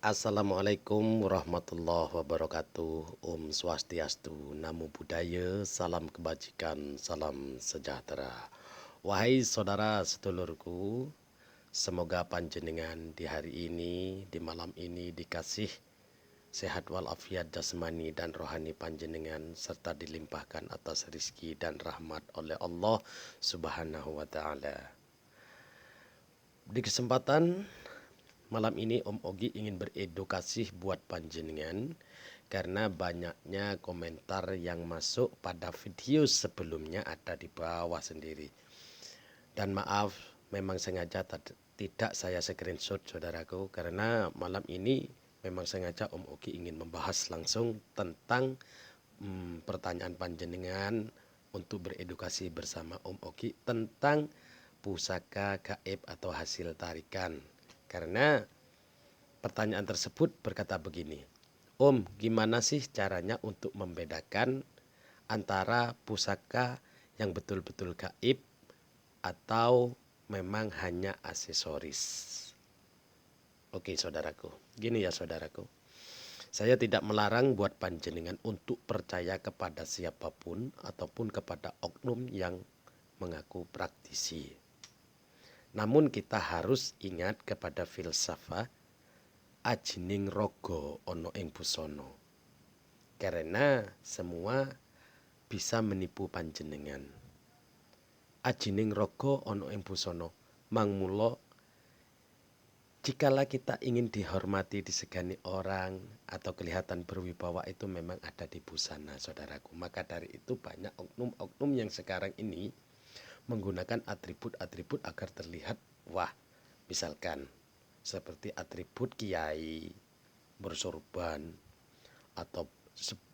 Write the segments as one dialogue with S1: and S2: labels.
S1: Assalamualaikum warahmatullahi wabarakatuh. Om Swastiastu, Namo Buddhaya, salam kebajikan, salam sejahtera. Wahai saudara sedulurku, semoga panjenengan di hari ini, di malam ini dikasih sehat walafiat jasmani dan rohani panjenengan serta dilimpahkan atas rizki dan rahmat oleh Allah Subhanahu wa taala. Di kesempatan malam ini Om Ogi ingin beredukasi buat panjenengan karena banyaknya komentar yang masuk pada video sebelumnya ada di bawah sendiri. Dan maaf, memang sengaja tidak saya screenshot saudaraku karena malam ini memang sengaja Om Ogi ingin membahas langsung tentang pertanyaan panjenengan untuk beredukasi bersama Om Ogi tentang pusaka gaib atau hasil tarikan. Karena pertanyaan tersebut berkata begini, Om, gimana sih caranya untuk membedakan antara pusaka yang betul-betul gaib atau memang hanya aksesoris? Oke saudaraku, gini ya saudaraku. Saya tidak melarang buat panjenengan untuk percaya kepada siapapun ataupun kepada oknum yang mengaku praktisi. Namun kita harus ingat kepada filsafat ajining rogo ono ing busana. Karena semua bisa menipu panjenengan. Ajining rogo ono ing busana. Mangmula jikalau kita ingin dihormati, disegani orang atau kelihatan berwibawa itu memang ada di busana saudaraku. Maka dari itu banyak oknum-oknum yang sekarang ini menggunakan atribut-atribut agar terlihat wah, misalkan seperti atribut kiai bersorban atau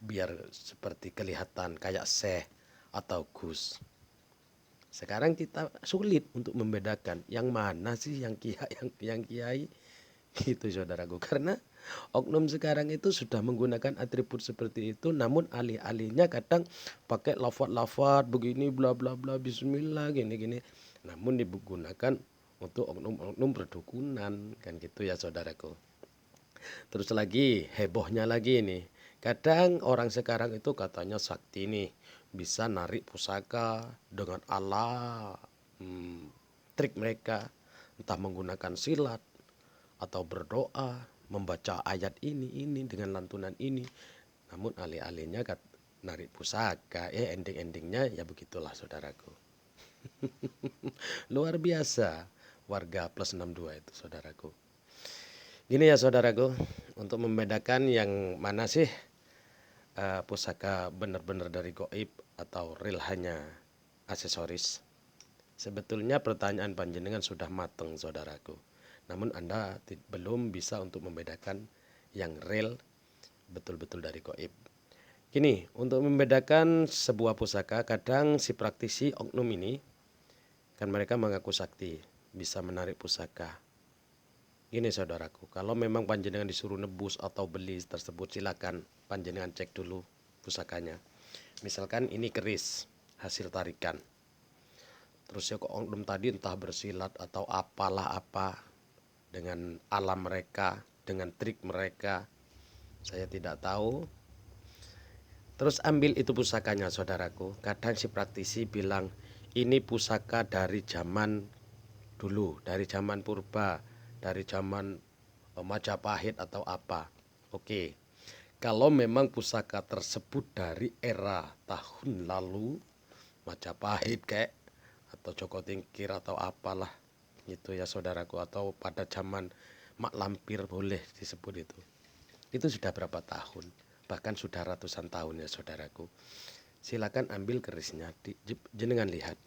S1: biar seperti kelihatan kayak syekh atau gus. Sekarang kita sulit untuk membedakan yang mana sih yang kiai gitu saudaraku, karena oknum sekarang itu sudah menggunakan atribut seperti itu, namun alih-alihnya kadang pakai lafaz-lafaz begini bla bla bla bismillah gini-gini, namun digunakan untuk oknum-oknum perdukunan kan gitu ya saudaraku. Terus lagi hebohnya lagi nih, kadang orang sekarang itu katanya sakti nih, bisa narik pusaka dengan ala trik mereka, entah menggunakan silat atau berdoa, membaca ayat ini dengan lantunan ini. Namun alih-alihnya narik pusaka, ending-endingnya ya begitulah saudaraku. Luar biasa warga plus 62 itu saudaraku. Gini ya saudaraku, untuk membedakan yang mana sih pusaka benar-benar dari goib atau real hanya aksesoris. Sebetulnya pertanyaan panjenengan sudah matang saudaraku. Namun Anda belum bisa untuk membedakan yang real betul-betul dari goib. Gini, untuk membedakan sebuah pusaka, kadang si praktisi oknum ini kan mereka mengaku sakti, bisa menarik pusaka. Gini saudaraku, kalau memang panjenengan disuruh nebus atau beli tersebut, silakan panjenengan cek dulu pusakanya. Misalkan ini keris hasil tarikan. Terus ya kok oknum tadi entah bersilat atau apalah apa dengan alam mereka, dengan trik mereka, saya tidak tahu. Terus ambil itu pusakanya saudaraku. Kadang si praktisi bilang ini pusaka dari zaman dulu, dari zaman purba, dari zaman Majapahit atau apa. Oke, kalau memang pusaka tersebut dari era tahun lalu, Majapahit kayak atau Joko Tingkir atau apalah gitu ya saudaraku, atau pada zaman Mak Lampir boleh disebut itu. Itu sudah berapa tahun, bahkan sudah ratusan tahun ya saudaraku. Silakan ambil kerisnya, jenengan lihat.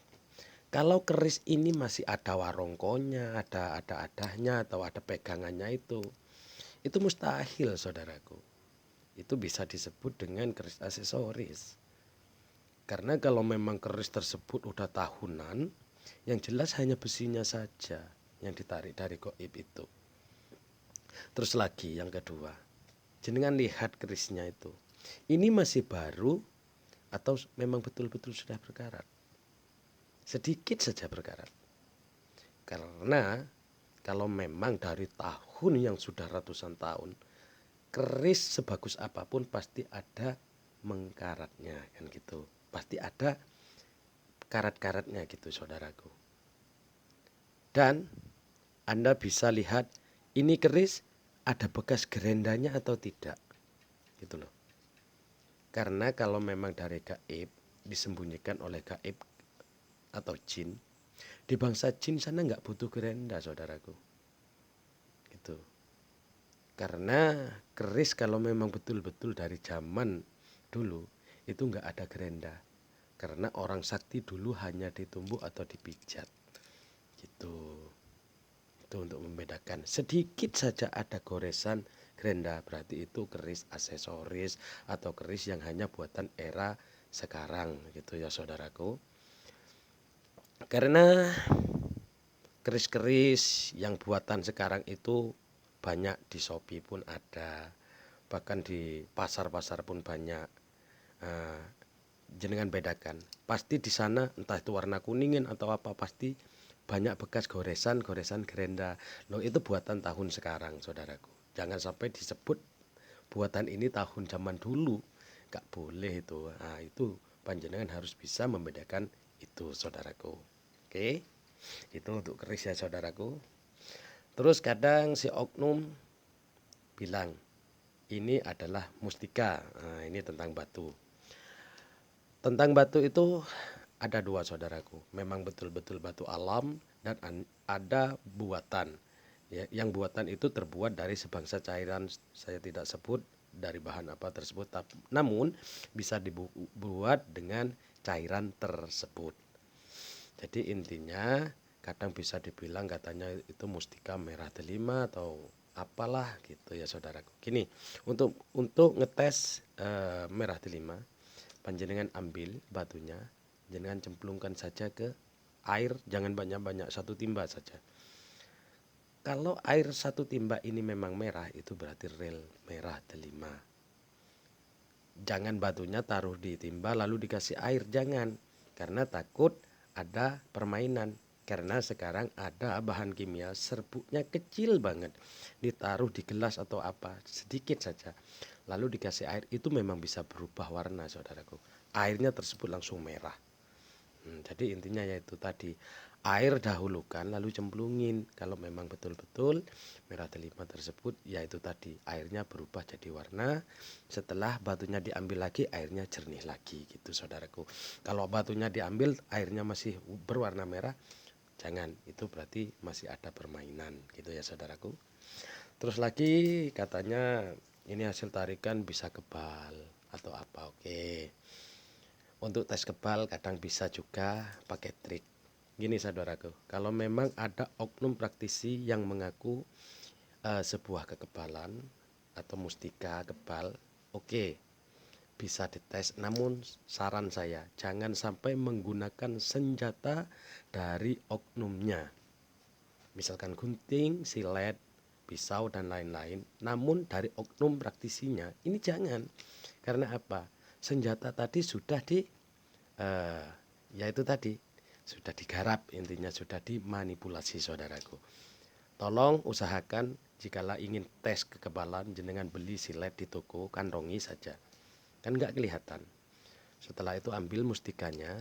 S1: Kalau keris ini masih ada warongkonya, ada adahnya atau ada pegangannya itu mustahil saudaraku. Itu bisa disebut dengan keris aksesoris. Karena kalau memang keris tersebut udah tahunan, yang jelas hanya besinya saja yang ditarik dari goib itu. Terus lagi yang kedua, jenengan lihat kerisnya itu. Ini masih baru atau memang betul-betul sudah berkarat? Sedikit saja berkarat. Karena kalau memang dari tahun yang sudah ratusan tahun, keris sebagus apapun pasti ada mengkaratnya kan gitu. Pasti ada karat-karatnya gitu saudaraku. Dan Anda bisa lihat ini keris ada bekas gerendanya atau tidak. Gitu loh. Karena kalau memang dari gaib disembunyikan oleh gaib atau jin, di bangsa jin sana nggak butuh gerenda saudaraku. Gitu. Karena keris kalau memang betul-betul dari zaman dulu itu nggak ada gerenda. Karena orang sakti dulu hanya ditumbuk atau dipijat. Gitu. Itu untuk membedakan. Sedikit saja ada goresan gerenda berarti itu keris aksesoris atau keris yang hanya buatan era sekarang gitu ya saudaraku. Karena keris-keris yang buatan sekarang itu banyak di Shopee pun ada, bahkan di pasar-pasar pun banyak. Jenengan bedakan, pasti di sana entah itu warna kuningin atau apa, pasti banyak bekas goresan gerenda. Loh itu buatan tahun sekarang saudaraku. Jangan sampai disebut buatan ini tahun zaman dulu, gak boleh itu. Nah itu panjenengan harus bisa membedakan itu saudaraku. Oke, itu untuk keris ya saudaraku. Terus kadang si oknum bilang ini adalah mustika. Nah, ini tentang batu. Tentang batu itu ada dua saudaraku. Memang betul-betul batu alam dan ada buatan. Ya, yang buatan itu terbuat dari sebangsa cairan, saya tidak sebut dari bahan apa tersebut, namun bisa dibuat dengan cairan tersebut. Jadi intinya kadang bisa dibilang katanya itu mustika merah delima atau apalah gitu ya saudaraku. Gini, untuk ngetes merah delima, panjenengan ambil batunya, jangan cemplungkan saja ke air, jangan banyak-banyak, satu timba saja. Kalau air satu timba ini memang merah, itu berarti real merah delima. Jangan batunya taruh di timba lalu dikasih air, jangan. Karena takut ada permainan. Karena sekarang ada bahan kimia serbuknya kecil banget, ditaruh di gelas atau apa sedikit saja, lalu dikasih air, itu memang bisa berubah warna saudaraku. Airnya tersebut langsung merah. Jadi intinya yaitu tadi, air dahulukan lalu cemplungin. Kalau memang betul-betul merah delima tersebut, yaitu tadi airnya berubah jadi warna. Setelah batunya diambil lagi, airnya jernih lagi gitu saudaraku. Kalau batunya diambil airnya masih berwarna merah, jangan, itu berarti masih ada permainan gitu ya saudaraku. Terus lagi katanya ini hasil tarikan bisa kebal atau apa. Oke, untuk tes kebal kadang bisa juga pakai trik. Gini saudaraku, kalau memang ada oknum praktisi yang mengaku sebuah kekebalan atau mustika kebal, oke, bisa dites. Namun saran saya, jangan sampai menggunakan senjata dari oknumnya. Misalkan gunting, silet, pisau dan lain-lain. Namun dari oknum praktisinya ini jangan. Karena apa? Senjata tadi sudah yaitu tadi sudah digarap, intinya sudah dimanipulasi saudaraku. Tolong usahakan jikalau ingin tes kekebalan, jenengan beli silet di toko, kantongi saja, kan nggak kelihatan. Setelah itu ambil mustikanya,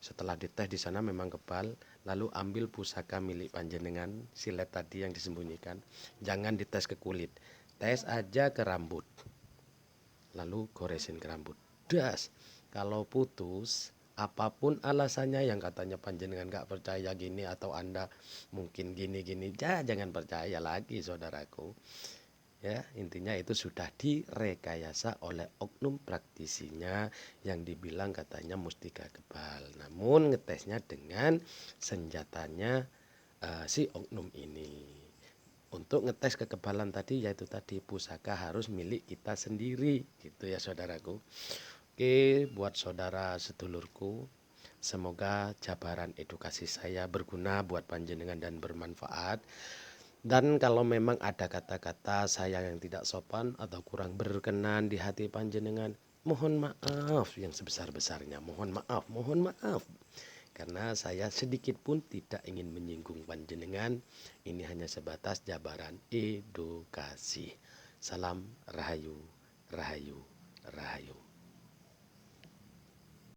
S1: setelah dites di sana memang kebal, lalu ambil pusaka milik panjenengan, silet tadi yang disembunyikan, jangan dites ke kulit, tes aja ke rambut, lalu goresin ke rambut, das. Kalau putus, apapun alasannya yang katanya panjenengan gak percaya gini atau Anda mungkin gini-gini, jangan percaya lagi saudaraku. Ya, intinya itu sudah direkayasa oleh oknum praktisinya yang dibilang katanya mustika kebal. Namun ngetesnya dengan senjatanya si oknum ini. Untuk ngetes kekebalan tadi yaitu tadi pusaka harus milik kita sendiri gitu ya saudaraku. Oke, buat saudara sedulurku, semoga jabaran edukasi saya berguna buat panjenengan dan bermanfaat. Dan kalau memang ada kata-kata saya yang tidak sopan atau kurang berkenan di hati panjenengan, mohon maaf yang sebesar-besarnya. Mohon maaf, mohon maaf. karena saya sedikit pun tidak ingin menyinggung panjenengan. Ini hanya sebatas jabaran edukasi. Salam Rahayu, Rahayu, Rahayu.